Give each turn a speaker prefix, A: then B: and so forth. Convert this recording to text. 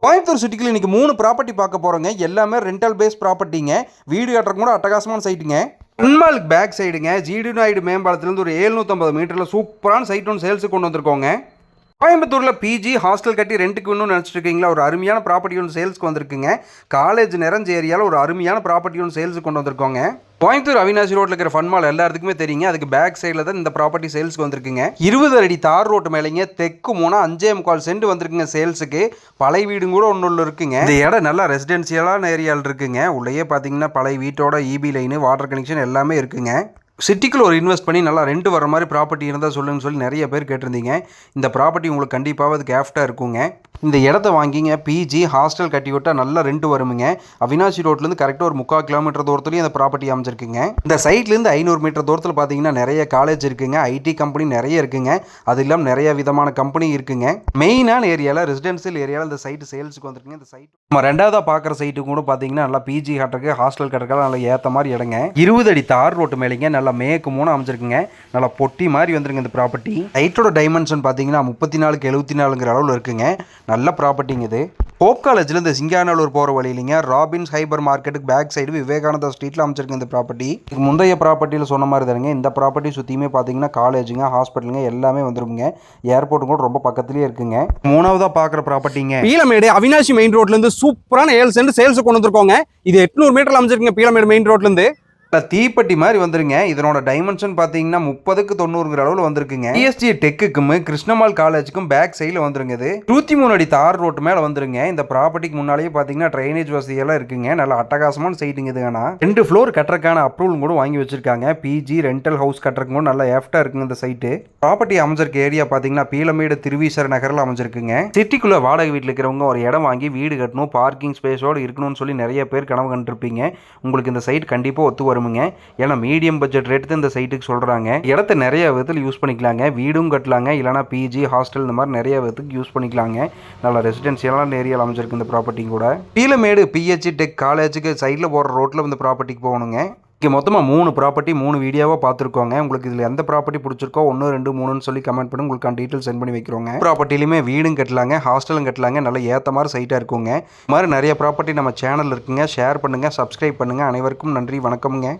A: கோயம்புத்தூர் சிட்டிக்குள்ள இன்னைக்கு 3 ப்ராப்பர்ட்டி பார்க்க போறோங்க. எல்லாமே ரெண்டல் பேஸ் ப்ராப்பர்ட்டிங்க. வீடு கட்டுறதுக்கு கூட அட்டகாசமான சைட்டுங்க. அன்மாலுக்கு பேக் சைடுங்க. ஜிடி நாயுடு மேம்பாலத்திலிருந்து ஒரு 750 மீட்டர்ல சூப்பரான சைட் ஒன்று சேல்ஸுக்கு கொண்டு வந்திருக்கோங்க. கோயம்புத்தூரில் பிஜி ஹாஸ்டல் கட்டி ரெண்ட்டுக்கு வேணும்னு நினச்சிட்டு இருக்கீங்களா? ஒரு அருமையான ப்ராப்பர்ட்டி ஒன்று சேல்ஸ்க்கு வந்திருக்குங்க. காலேஜ் நிறைஞ்ச ஏரியாவில் ஒரு அருமையான ப்ராப்பர்ட்டி ஒன்று சேல்ஸுக்கு கொண்டு வந்திருக்கோங்க. கோயம்புத்தூர் அவினாசி ரோட்டில் இருக்கிற ஃபன் மால் எல்லாத்துக்குமே தெரியுங்க. அதுக்கு பேக் சைடில் தான் இந்த ப்ராப்பர்ட்டி சேல்ஸ்க்கு வந்திருக்குங்க. 20 அடி தார் ரோட்டு மேலேங்க தெற்கு மூணா 5.25 சென்ட் வந்திருக்குங்க சேல்ஸுக்கு. பழைய வீடும் கூட ஒன்று இருக்குங்க. இந்த இடம் நல்லா ரெசிடென்சியலான ஏரியாவில் இருக்குங்க. உள்ளேயே பார்த்தீங்கன்னா பழைய வீட்டோட இபி லைனு வாட்டர் கனெக்ஷன் எல்லாமே இருக்குங்க. சிட்டிக்குள்ள ஒரு இன்வெஸ்ட் பண்ணி நல்லா ரெண்ட் வர மாதிரி ப்ராப்பர்ட்டி இருந்தால் சொல்லுங்கன்னு சொல்லி நிறைய பேர் கேட்டிருந்தீங்க. இந்த ப்ராப்பர்ட்டி உங்களுக்கு கண்டிப்பாக அதுக்கு ஆஃப்டாக இருக்குங்க. இந்த இடத்த வாங்கிங்க பிஜி ஹாஸ்டல் கட்டி விட்டால் நல்லா ரெண்ட் வருமுங்க. அவினாசி ரோட்லேருந்து கரெக்டாக ஒரு 3/4 கிலோமீட்டர் தூரத்துலையும் அந்த ப்ராப்பர்ட்டி அமைச்சிருக்குங்க. இந்த சைட்லேருந்து 500 மீட்டர் தூரத்தில் பார்த்தீங்கன்னா நிறைய காலேஜ் இருக்குங்க. ஐடி கம்பெனி நிறைய இருக்குங்க. அது இல்லாமல் நிறைய விதமான கம்பெனி இருக்குங்க. மெயினான ஏரியாவில் ரெசிடென்சியல் ஏரியாவில் இந்த சைட்டு சேல்ஸுக்கு வந்துருக்குங்க. இந்த சைட் நம்ம ரெண்டாவதாக பார்க்குற சைட்டு கூட பார்த்தீங்கன்னா நல்லா பிஜி கட்டுறதுக்கு ஹாஸ்டல் கட்டுறதுக்கு நல்லா ஏற்ற மாதிரி இடங்க. 20 அடி தார் ரோட்டு மேலேங்க நல்லா மேற்கு மூணு அமைச்சிருக்குங்க. நல்லா பொட்டி மாதிரி வந்துருங்க இந்த ப்ராப்பர்ட்டி. சைட்டோட டைமென்ஷன் பார்த்தீங்கன்னா 34க்கு 74ங்கிற அளவில் இருக்குங்க. நல்ல ப்ராப்பர்ட்டிங்க இது. ஹோப் காலேஜில் இந்த சிங்கானல்லூர் போகிற வழியிலிங்க ராபின்ஸ் ஹைபர் மார்க்கெட்டுக்கு பேக் சைடு விவேகானந்தா ஸ்ட்ரீட்டில் அமைச்சிருக்கு இந்த ப்ராப்பர்ட்டி. முந்தைய ப்ராப்பர்ட்டியில் சொன்ன மாதிரி தானுங்க இந்த ப்ராப்பர்ட்டி சுற்றியுமே பார்த்தீங்கன்னா காலேஜுங்க ஹாஸ்பிட்டலுங்க எல்லாமே வந்துருக்குங்க. ஏர்போர்ட்டும் கூட ரொம்ப பக்கத்துலேயே இருக்குங்க. மூணாவதாக பார்க்குற ப்ராப்பர்ட்டிங்க
B: பீளமேடு அவினாசி மெயின் ரோட்லேருந்து சூப்பரான 7 சென்ட் சேல்ஸ் கொண்டு வந்திருக்கோங்க. இது 800 மீட்டர் அமைச்சிருக்குங்க பீளமேடு மெயின் ரோட்லேருந்து.
A: தீப்பெட்டி மாதிரி வந்துருங்க. இதனோட டைமென்ஷன் பார்த்தீங்கன்னா 30க்கு 90ங்கிற அளவில் வந்திருக்குங்க. பிஎஸ்டி டெக்குக்கும் கிருஷ்ணமால் காலேஜுக்கும் பேக் சைடில் வந்துருங்க. இது 23 அடி தார் ரோட்டு மேலே வந்துருங்க. இந்த ப்ராப்பர்ட்டிக்கு முன்னாலேயே பார்த்தீங்கன்னா ட்ரைனேஜ் வசதியெல்லாம் இருக்குங்க. நல்ல அட்டகாசமான சைட்டுங்க இது. ஆனால் 2 ஃப்ளோர் கட்டுறதுக்கான அப்ரூவல் கூட வாங்கி வச்சிருக்காங்க. பிஜி ரெண்டல் ஹவுஸ் கட்டுறதுக்கு கூட நல்லா ஏஃப்டாக இருக்குங்க இந்த சைட்டு. ப்ராப்பர்ட்டி அமைஞ்சிருக்க ஏரியா பார்த்தீங்கன்னா பீளமேடு திருவீசர் நகரில் அமைஞ்சிருக்குங்க. சிட்டிக்குள்ளே வாடகை வீட்டில் இருக்கிறவங்க ஒரு இடம் வாங்கி வீடு கட்டணும், பார்க்கிங் ஸ்பேஸோடு இருக்கணும்னு சொல்லி நிறைய பேர் கனவு கண்டிருப்பீங்க. உங்களுக்கு இந்த சைட் கண்டிப்பாக ஒத்து வரும். ஏன்னா மீடியம் பட்ஜெட் ரேட் தான் இந்த சைட்டுக்கு சொல்றாங்க. இடத்த நிறைய விதத்தில் யூஸ் பண்ணிக்கலாங்க. வீடும் கட்டலாங்க, இல்லைனா பிஜி ஹாஸ்டல் இந்த மாதிரி நிறைய விதத்துக்கு யூஸ் பண்ணிக்கலாங்க. நல்ல ரெசிடென்சியலான ஏரியாவில் அமைச்சிருக்கு இந்த ப்ராப்பர்ட்டி கூட. பீளமேடு பிஹெச்சி டெக் காலேஜுக்கு சைடில் போகிற ரோட்டில் இந்த ப்ராப்பர்ட்டிக்கு போகணுங்க. இங்கே மொத்தமாக 3 ப்ராப்பர்ட்டி 3 வீடியோவாக பார்த்துருக்கோங்க. உங்களுக்கு இதில் எந்த ப்ராப்பர்ட்டி பிடிச்சிருக்கோ 1 2 3ன்னு சொல்லி கமெண்ட் பண்ணி உங்களுக்கு டீட்டெயில் சென்ட் பண்ணி வைக்கிறோங்க. ப்ராப்பர்ட்டிலையுமே வீடும் கட்டலாங்க, ஹாஸ்டலும் கட்டலாங்க. நல்ல ஏற்ற மாதிரி சைட்டாக இருக்குங்க. இது மாதிரி நிறைய ப்ராப்பர்ட்டி நம்ம சேனல் இருக்குங்க. ஷேர் பண்ணுங்கள், சப்ஸ்கிரைப் பண்ணுங்கள். அனைவருக்கும் நன்றி, வணக்கம்ங்க.